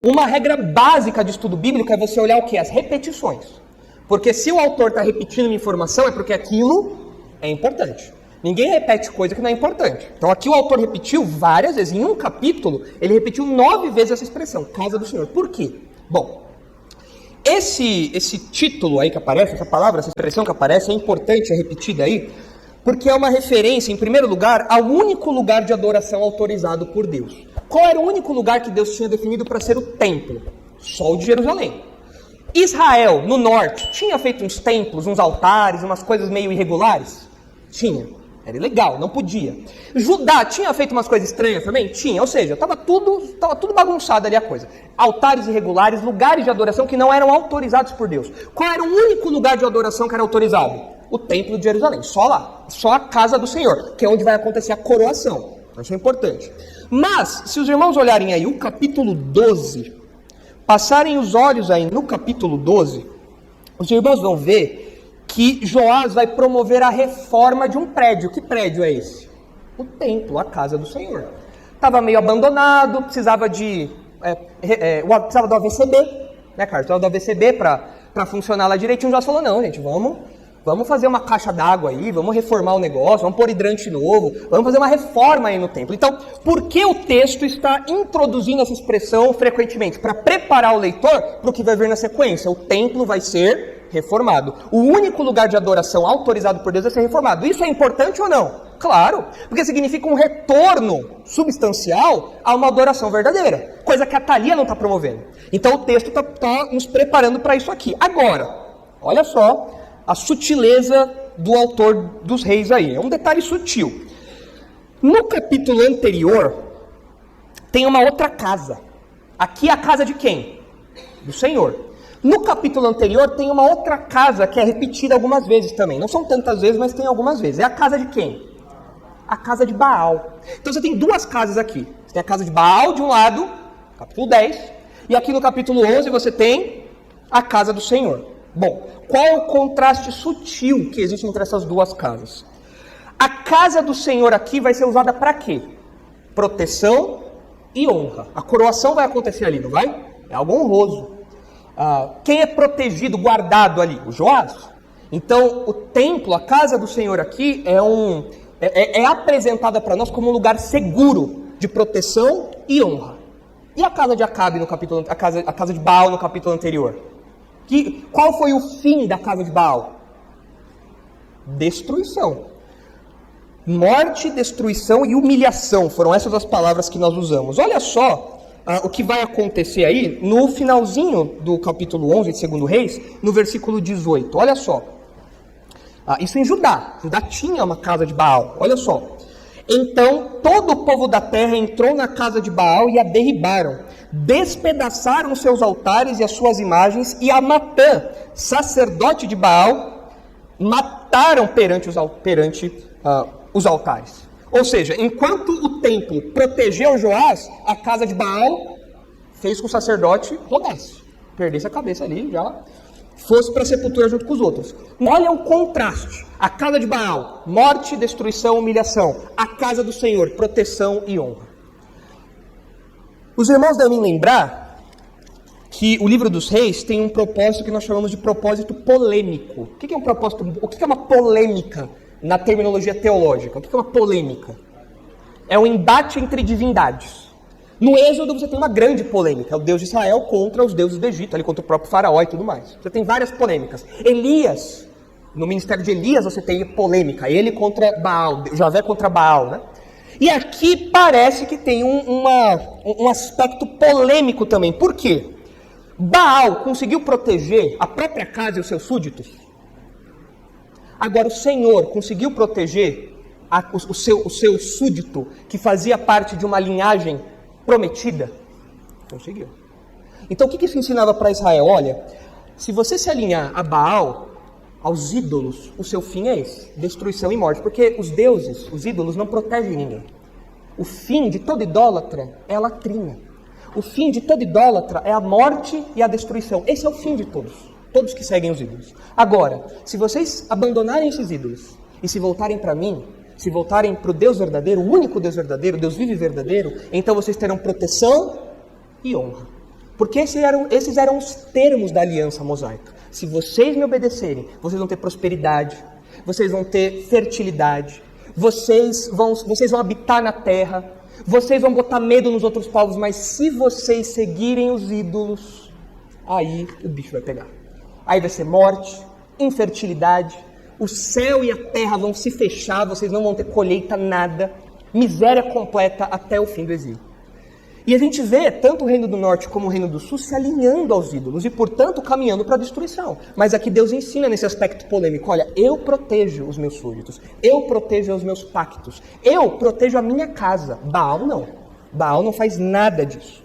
Uma regra básica de estudo bíblico é você olhar o quê? As repetições. Porque se o autor está repetindo uma informação, é porque aquilo é importante. Ninguém repete coisa que não é importante. Então aqui o autor repetiu várias vezes. Em um capítulo, ele repetiu 9 vezes essa expressão, casa do Senhor. Por quê? Bom, esse título aí que aparece, essa palavra, essa expressão que aparece, é importante, é repetida aí, porque é uma referência, em primeiro lugar, ao único lugar de adoração autorizado por Deus. Qual era o único lugar que Deus tinha definido para ser o templo? Só o de Jerusalém. Israel, no norte, tinha feito uns templos, uns altares, umas coisas meio irregulares? Tinha. Era ilegal, não podia. Judá tinha feito umas coisas estranhas também? Tinha. Ou seja, estava tudo bagunçado ali a coisa. Altares irregulares, lugares de adoração que não eram autorizados por Deus. Qual era o único lugar de adoração que era autorizado? O templo de Jerusalém. Só lá. Só a casa do Senhor, que é onde vai acontecer a coroação. Isso é importante. Mas, se os irmãos olharem aí o capítulo 12, passarem os olhos aí no capítulo 12, os irmãos vão ver que Joás vai promover a reforma de um prédio. Que prédio é esse? O templo, a casa do Senhor. Estava meio abandonado, precisava do AVCB, né, Carlos? Precisava do AVCB para funcionar lá direitinho. Joás falou, não, gente, vamos fazer uma caixa d'água aí, vamos reformar o negócio, vamos pôr hidrante novo, vamos fazer uma reforma aí no templo. Então, por que o texto está introduzindo essa expressão frequentemente? Para preparar o leitor para o que vai vir na sequência. O templo vai ser reformado. O único lugar de adoração autorizado por Deus é ser reformado. Isso é importante ou não? Claro, porque significa um retorno substancial a uma adoração verdadeira, coisa que a Thalia não está promovendo. Então o texto está nos preparando para isso aqui. Agora, olha só a sutileza do autor dos Reis aí. É um detalhe sutil. No capítulo anterior, tem uma outra casa. Aqui é a casa de quem? Do Senhor. No capítulo anterior tem uma outra casa que é repetida algumas vezes também. Não são tantas vezes, mas tem algumas vezes. É a casa de quem? A casa de Baal. Então você tem duas casas aqui. Você tem a casa de Baal de um lado, capítulo 10. E aqui no capítulo 11 você tem a casa do Senhor. Bom, qual é o contraste sutil que existe entre essas duas casas? A casa do Senhor aqui vai ser usada para quê? Proteção e honra. A coroação vai acontecer ali, não vai? É algo honroso. Quem é protegido, guardado ali? O Joás. Então, o templo, a casa do Senhor aqui, é apresentada para nós como um lugar seguro de proteção e honra. E a casa de Acabe no capítulo, a casa de Baal no capítulo anterior? Qual foi o fim da casa de Baal? Destruição. Morte, destruição e humilhação. Foram essas as palavras que nós usamos. Olha só o que vai acontecer aí no finalzinho do capítulo 11 de 2 Reis, no versículo 18. Olha só. Isso em Judá. Judá tinha uma casa de Baal. Olha só. Então todo o povo da terra entrou na casa de Baal e a derribaram. Despedaçaram os seus altares e as suas imagens, e a Matã, sacerdote de Baal, mataram perante os altares. Ou seja, enquanto o templo protegeu Joás, a casa de Baal fez com que o sacerdote rodasse, perdesse a cabeça ali, já fosse para a sepultura junto com os outros. Olha o contraste. A casa de Baal, morte, destruição, humilhação. A casa do Senhor, proteção e honra. Os irmãos devem lembrar que o livro dos Reis tem um propósito que nós chamamos de propósito polêmico. O que é um propósito? O que é uma polêmica na terminologia teológica? O que é uma polêmica? É um embate entre divindades. No Êxodo você tem uma grande polêmica, é o Deus de Israel contra os deuses do Egito, ali contra o próprio faraó e tudo mais. Você tem várias polêmicas. Elias, no ministério de Elias você tem polêmica, ele contra Baal, Javé contra Baal, né? E aqui parece que tem um aspecto polêmico também. Por quê? Baal conseguiu proteger a própria casa e os seus súditos. Agora o Senhor conseguiu proteger o seu súdito, que fazia parte de uma linhagem prometida? Conseguiu. Então o que isso ensinava para Israel? Olha, se você se alinhar a Baal, aos ídolos, o seu fim é esse, destruição e morte, porque os deuses, os ídolos não protegem ninguém. O fim de todo idólatra é a latrina. O fim de todo idólatra é a morte e a destruição. Esse é o fim de todos que seguem os ídolos. Agora, se vocês abandonarem esses ídolos e se voltarem para mim, se voltarem para o Deus verdadeiro, o único Deus verdadeiro, Deus vivo e verdadeiro, então vocês terão proteção e honra. Porque esses eram os termos da aliança mosaica. Se vocês me obedecerem, vocês vão ter prosperidade, vocês vão ter fertilidade, vocês vão habitar na terra, vocês vão botar medo nos outros povos, mas se vocês seguirem os ídolos, aí o bicho vai pegar. Aí vai ser morte, infertilidade, o céu e a terra vão se fechar, vocês não vão ter colheita, nada, miséria completa até o fim do exílio. E a gente vê tanto o Reino do Norte como o Reino do Sul se alinhando aos ídolos e, portanto, caminhando para a destruição. Mas aqui Deus ensina nesse aspecto polêmico, olha, eu protejo os meus súditos, eu protejo os meus pactos, eu protejo a minha casa. Baal não faz nada disso.